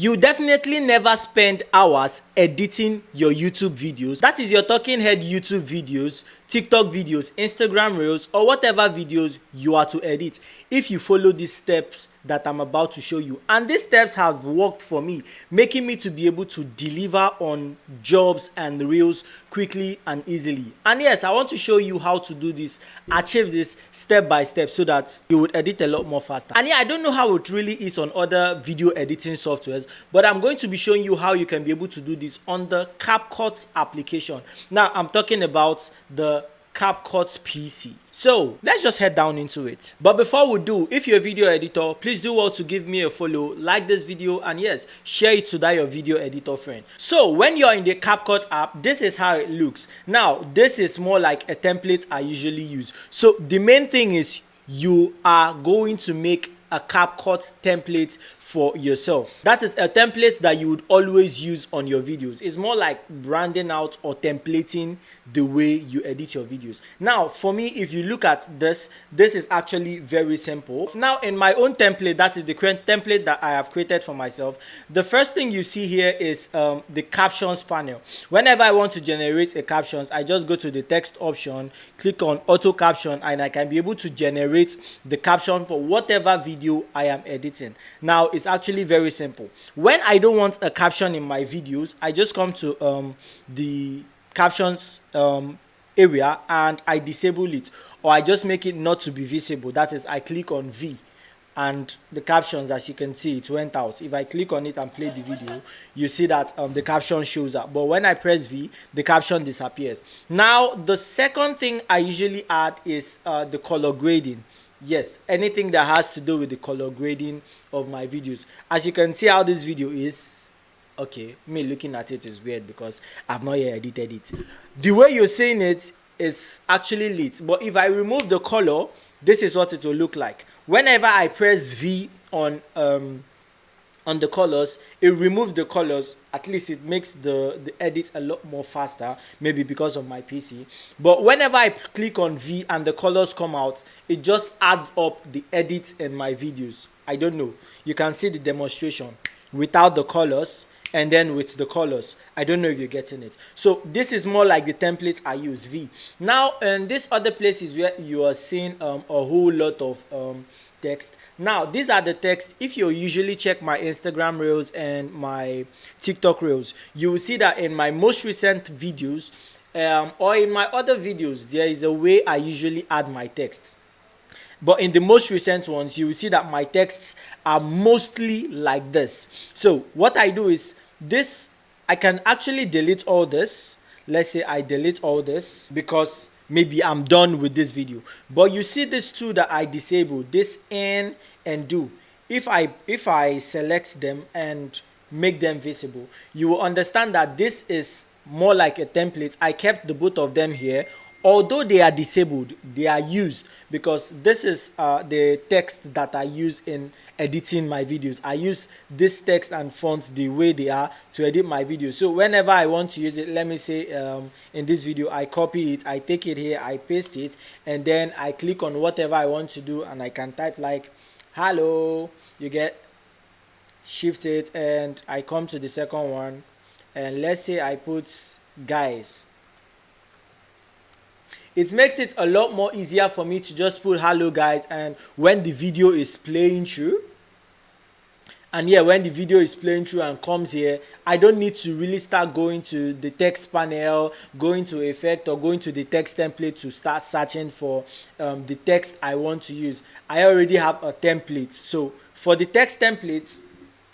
You definitely never spend hours editing your YouTube videos. That is your talking head YouTube videos, TikTok videos, Instagram reels, or whatever videos you are to edit, if you follow these steps that I'm about to show you. And these steps have worked for me, making me to be able to deliver on jobs and reels quickly and easily. And yes, I want to show you how to do this, achieve this step by step, so that you would edit a lot more faster. And yeah, I don't know how it really is on other video editing softwares, but I'm going to be showing you how you can be able to do this on the CapCut application. Now, I'm talking about the CapCut PC. So let's just head down into it. But before we do, if you're a video editor, please do well to give me a follow, like this video, and yes, share it to that your video editor friend. So when you're in the CapCut app, this is how it looks. Now, this is more like a template I usually use. So the main thing is you are going to make a CapCut template for yourself. That is a template that you would always use on your videos. It's more like branding out or templating the way you edit your videos. Now, for me, if you look at this is actually very simple. Now, in my own template, that is the current template that I have created for myself, the first thing you see here is the captions panel. Whenever I want to generate a captions, I just go to the text option, click on auto caption, and I can be able to generate the caption for whatever video I am editing. Now, it's actually very simple. When I don't want a caption in my videos, I just come to the captions area and I disable it, or I just make it not to be visible. That is, I click on V and the captions, as you can see, it went out. If I click on it and play the video, you see that the caption shows up, but when I press V, the caption disappears. Now, the second thing I usually add is the color grading. Yes, anything that has to do with the color grading of my videos. As you can see how this video is, okay, me looking at it is weird because I've not yet edited it. The way you're seeing it is actually lit, but if I remove the color, this is what it will look like. Whenever I press V on the colors, it removes the colors. At least it makes the edit a lot more faster, maybe because of my PC. But whenever I click on V and the colors come out, it just adds up the edits in my videos. I don't know, you can see the demonstration without the colors and then with the colors. I don't know if you're getting it. So this is more like the template I use, V. Now, in this other places where you are seeing a whole lot of text. Now, these are the text. If you usually check my Instagram reels and my TikTok reels, you will see that in my most recent videos or in my other videos, there is a way I usually add my text. But in the most recent ones, you will see that my texts are mostly like this. So what I do is this, I can actually delete all this. Let's say I delete all this because maybe I'm done with this video. But you see this two that I disabled, this in and do. If I select them and make them visible, you will understand that this is more like a template. I kept the both of them here. Although they are disabled, they are used because this is the text that I use in editing my videos. I use this text and fonts the way they are to edit my videos. So whenever I want to use it, let me say in this video, I copy it, I take it here, I paste it, and then I click on whatever I want to do, and I can type like hello, you get, shift it, and I come to the second one, and let's say I put guys. It makes it a lot more easier for me to just put hello guys, and when the video is playing through, and yeah, when the video is playing through and comes here, I don't need to really start going to the text panel, going to effect, or going to the text template to start searching for the text I want to use. I already have a template. So for the text templates,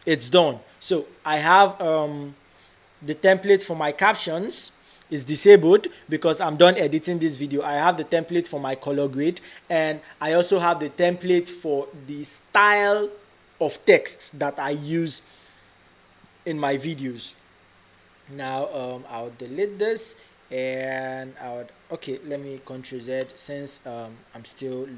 it's done. So I have the template for my captions is disabled because I'm done editing this video. I have the template for my color grade, and I also have the template for the style of text that I use in my videos. Now I'll delete this, and okay, let me Ctrl Z since I'm still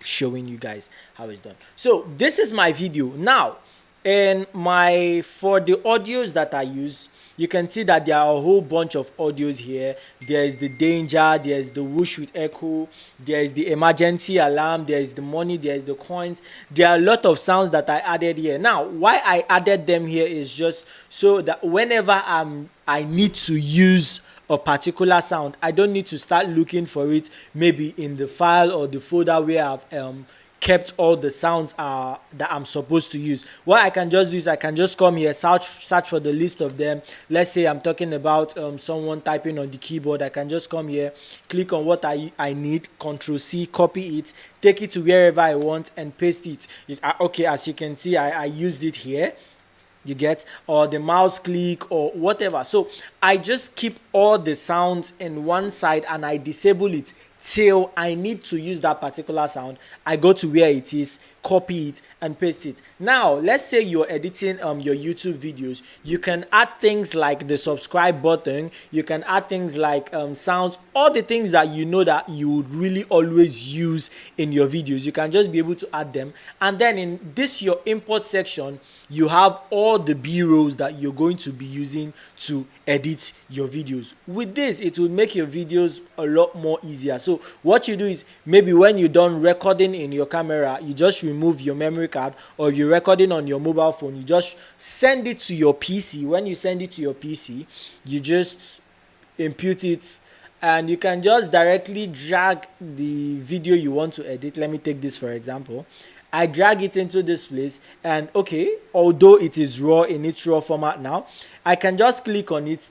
showing you guys how it's done. So this is my video. Now And for the audios that I use, you can see that there are a whole bunch of audios here. There is the danger, there is the whoosh with echo, there is the emergency alarm, there is the money, there is the coins. There are a lot of sounds that I added here. Now, why I added them here is just so that whenever I need to use a particular sound, I don't need to start looking for it maybe in the file or the folder where I've kept all the sounds that I'm supposed to use. What I can just do is I can just come here, search for the list of them. Let's say I'm talking about someone typing on the keyboard. I can just come here, click on what I need, Control C, copy it, take it to wherever I want and paste it. Okay, as you can see, I used it here, you get, or the mouse click or whatever. So I just keep all the sounds in one side and I disable it till I need to use that particular sound. I go to where it is, copy it and paste it. Now let's say you're editing your YouTube videos. You can add things like the subscribe button, you can add things like sounds, all the things that you know that you would really always use in your videos. You can just be able to add them, and then in this your import section you have all the b-rolls that you're going to be using to edit your videos. With this, it will make your videos a lot more easier. So what you do is, maybe when you're done recording in your camera, you just remove your memory card, or if you're recording on your mobile phone, you just send it to your PC. When you send it to your PC, you just input it and you can just directly drag the video you want to edit. Let me take this for example. I drag it into this place, and okay, although it is raw in its raw format now, I can just click on it,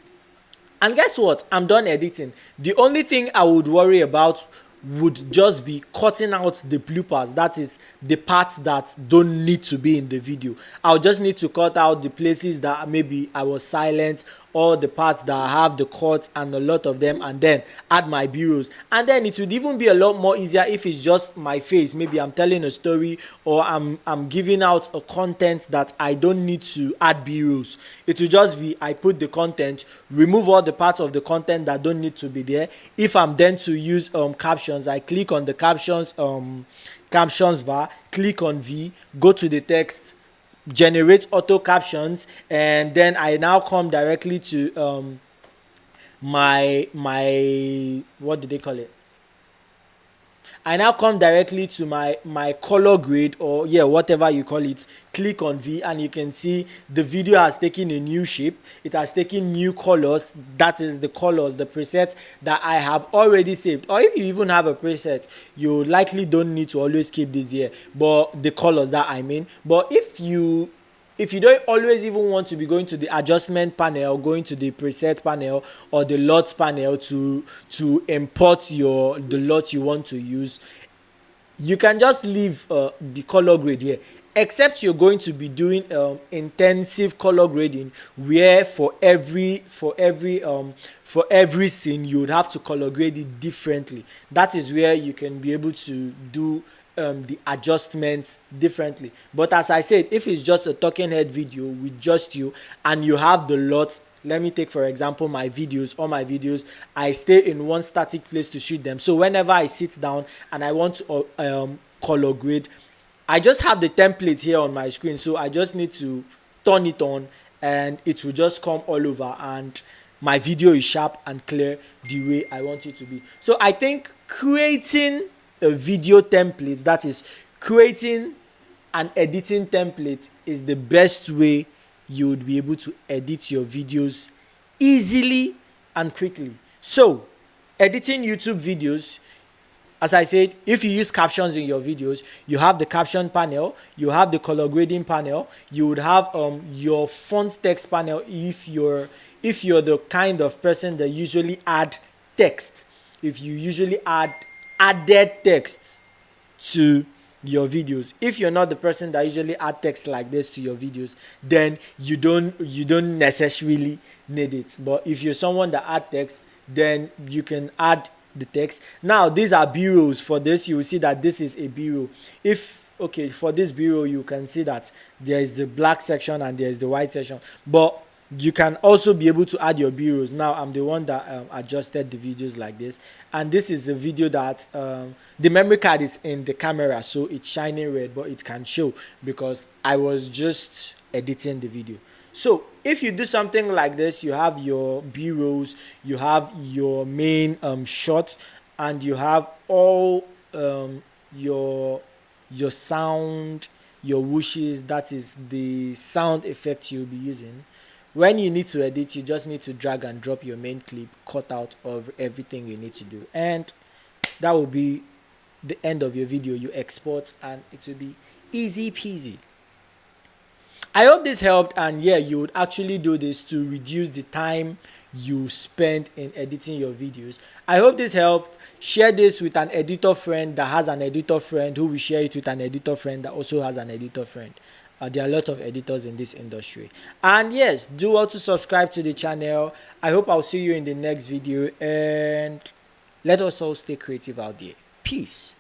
and guess what? I'm done editing. The only thing I would worry about would just be cutting out the bloopers, that is the parts that don't need to be in the video. I'll just need to cut out the places that maybe I was silent, all the parts that have the cuts and a lot of them, and then add my b-rolls. And then it would even be a lot more easier if it's just my face. Maybe I'm telling a story, or I'm giving out a content that I don't need to add b-rolls. It will just be, I put the content, remove all the parts of the content that don't need to be there. If I'm then to use captions, I click on the captions bar, click on V, go to the text, generate auto captions, and then I now come directly to my what do they call it? I now come directly to my color grade, or yeah, whatever you call it. Click on V, and you can see the video has taken a new shape. It has taken new colors. That is the colors, the presets that I have already saved. Or if you even have a preset, you likely don't need to always keep this here, but the colors that I mean. But if you don't always even want to be going to the adjustment panel, going to the preset panel or the LUTs panel to import the LUT you want to use, you can just leave the color grade here, except you're going to be doing intensive color grading, where for every scene you would have to color grade it differently. That is where you can be able to do the adjustments differently. But as I said, if it's just a talking head video with just you and you have the LUTs, let me take for example my videos. All my videos, I stay in one static place to shoot them. So whenever I sit down and I want to color grade, I just have the template here on my screen. So I just need to turn it on and it will just come all over, and my video is sharp and clear the way I want it to be. So I think creating a video template, that is creating an editing template, is the best way you would be able to edit your videos easily and quickly. So editing YouTube videos, as I said, if you use captions in your videos, you have the caption panel, you have the color grading panel, you would have your font text panel if you're the kind of person that usually add text. If you usually added text to your videos. If you're not the person that usually add text like this to your videos, then you don't necessarily need it. But if you're someone that add text, then you can add the text. Now these are b-rolls. For this, you will see that this is a b-roll. For this b-roll, you can see that there is the black section and there is the white section, but you can also be able to add your b-rolls. Now I'm the one that adjusted the videos like this, and this is the video that the memory card is in the camera, so it's shining red, but it can show because I was just editing the video. So if you do something like this, you have your b-rolls, you have your main shots, and you have all your sound, your whooshes, that is the sound effect you'll be using. When you need to edit, you just need to drag and drop your main clip, cut out of everything you need to do, and that will be the end of your video. You export and it will be easy peasy. I hope this helped, and yeah, you would actually do this to reduce the time you spend in editing your videos. I hope this helped. Share this with an editor friend that has an editor friend who will share it with an editor friend that also has an editor friend. There are a lot of editors in this industry. And yes, do also subscribe to the channel. I hope I'll see you in the next video, and let us all stay creative out there. Peace.